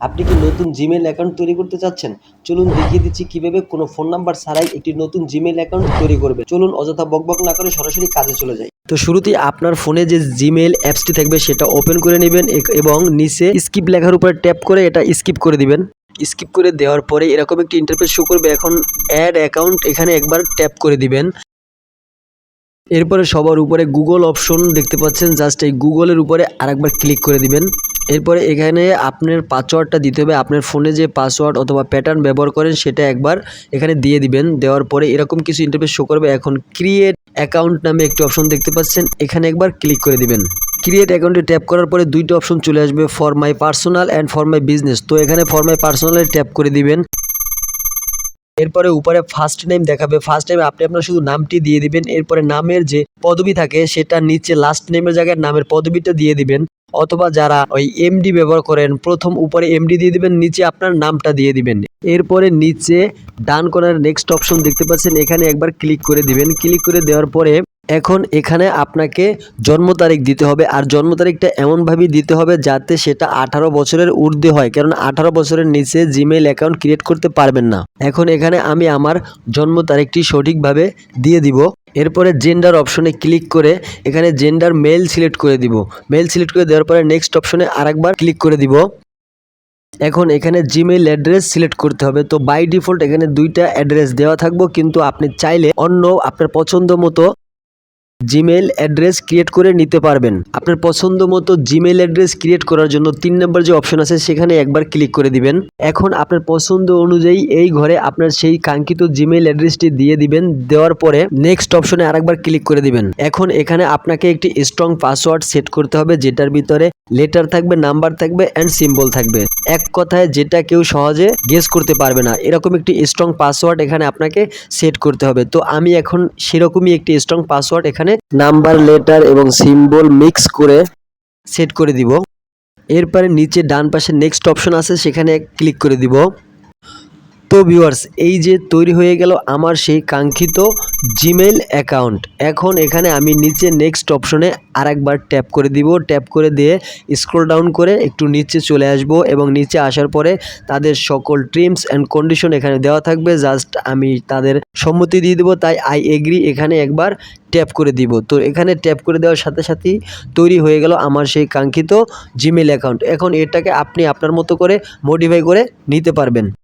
আপনি কি নতুন জিমেইল অ্যাকাউন্ট তৈরি করতে চাচ্ছেন? চলুন দেখিয়ে দিচ্ছি কিভাবে কোনো ফোন নাম্বার ছাড়াই একটি নতুন জিমেইল অ্যাকাউন্ট তৈরি করবে। চলুন অযথা বকবক না করে সরাসরি কাজে চলে যাই। তো শুরুতেই আপনার ফোনে যে জিমেইল অ্যাপসটি থাকবে সেটা ওপেন করে নেবেন এবং নিচে স্কিপ লেখার উপরে ট্যাপ করে এটা স্কিপ করে দিবেন। স্কিপ করে দেওয়ার পরে এরকম একটি ইন্টারফেস শো করবে। এখন অ্যাড অ্যাকাউন্ট এখানে একবার ট্যাপ করে দিবেন। এরপরে সবার উপরে গুগল অপশন দেখতে পাচ্ছেন, জাস্ট এই গুগলের উপরে আরেকবার ক্লিক করে দিবেন। এরপরে এখানে আপনার পাসওয়ার্ডটা দিতে হবে। আপনার ফোনে যে পাসওয়ার্ড অথবা প্যাটার্ন ব্যবহার করেন সেটা একবার এখানে দিয়ে দিবেন। দেওয়ার পরে এরকম কিছু ইন্টারফেস শো করবে। এখন ক্রিয়েট অ্যাকাউন্ট নামে একটি অপশন দেখতে পাচ্ছেন, এখানে একবার ক্লিক করে দিবেন। ক্রিয়েট অ্যাকাউন্টে ট্যাপ করার পরে দুইটা অপশন চলে আসবে, for my personal and for my business. তো এখানে ফর মাই পার্সোনালে ট্যাপ করে দিবেন। এরপরে উপরে ফার্স্ট নেম দেখাবে, ফার্স্ট নেমে আপনি আপনার শুধু নামটি দিয়ে দিবেন। এরপরে নামের যে পদবি থাকে সেটা নিচে লাস্ট নেমের জায়গায় নামের পদবিটা দিয়ে দিবেন। অথবা যারা ওই এমডি ব্যবহার করেন প্রথম উপরে এমডি দিয়ে দিবেন, নিচে আপনার নামটা দিয়ে দিবেন। এরপরে নিচে ডান কর্নার নেক্সট অপশন দেখতে পাচ্ছেন, এখানে একবার ক্লিক করে দিবেন। ক্লিক করে দেওয়ার পরে এখন এখানে আপনাকে জন্ম তারিখ দিতে হবে, আর জন্ম তারিখটা এমনভাবেই দিতে হবে যাতে সেটা 18 বছরের ঊর্ধ্বে হয়, কারণ 18 বছরের নিচে জিমেইল অ্যাকাউন্ট ক্রিয়েট করতে পারবেন না। এখন এখানে আমি আমার জন্ম তারিখটি সঠিকভাবে দিয়ে দিব। এরপরে জেন্ডার অপশনে ক্লিক করে এখানে জেন্ডার মেল সিলেক্ট করে দিব। মেল সিলেক্ট করে দেওয়ার পরে নেক্সট অপশনে আরেকবার ক্লিক করে দিব। এখন এখানে জিমেইল অ্যাড্রেস সিলেক্ট করতে হবে। তো বাই ডিফল্ট এখানে দুইটা অ্যাড্রেস দেওয়া থাকবো, কিন্তু আপনি চাইলে অন্য আপনার পছন্দ মতো জিমেইল অ্যাড্রেস ক্রিয়েট করে নিতে পারবেন। আপনার পছন্দ মতো জিমেইল অ্যাড্রেস ক্রিয়েট করার জন্য 3 নম্বর যে অপশন আছে সেখানে একবার ক্লিক করে দিবেন। এখন আপনার পছন্দ অনুযায়ী এই ঘরে আপনার সেই কাঙ্ক্ষিত জিমেইল অ্যাড্রেসটি দিয়ে দিবেন। দেওয়ার পরে নেক্সট অপশনে আরেকবার ক্লিক করে দিবেন। এখন এখানে আপনাকে একটি স্ট্রং পাসওয়ার্ড সেট করতে হবে, যেটার ভিতরে লেটার থাকবে, নাম্বার থাকবে অ্যান্ড সিম্বল থাকবে। এক কথায় যেটা কেউ সহজে গেস করতে পারবে না, এরকম একটি স্ট্রং পাসওয়ার্ড এখানে আপনাকে সেট করতে হবে। তো আমি এখন সেরকমই একটি স্ট্রং পাসওয়ার্ড এখানে নাম্বার, লেটার এবং সিম্বল মিক্স করে সেট করে দিব। এরপরে নিচে ডান পাশে নেক্সট অপশন আছে, সেখানে ক্লিক করে দিব। তো ভিউয়ার্স, এই যে তৈরি হয়ে গেল আমার সেই কাঙ্ক্ষিত জিমেইল অ্যাকাউন্ট। এখন এখানে আমি নিচে নেক্সট অপশনে আরেকবার ট্যাপ করে দিব। ট্যাপ করে দিয়ে স্ক্রল ডাউন করে একটু নিচে চলে আসব এবং নিচে আসার পরে তাদের সকল টার্মস অ্যান্ড কন্ডিশন এখানে দেওয়া থাকবে। জাস্ট আমি তাদের সম্মতি দিয়ে দেবো, তাই আই এগ্রি এখানে একবার ট্যাপ করে দিব। তো এখানে ট্যাপ করে দেওয়ার সাথে সাথেই তৈরি হয়ে গেল আমার সেই কাঙ্ক্ষিত জিমেইল অ্যাকাউন্ট। এখন এটাকে আপনি আপনার মতো করে মডিফাই করে নিতে পারবেন।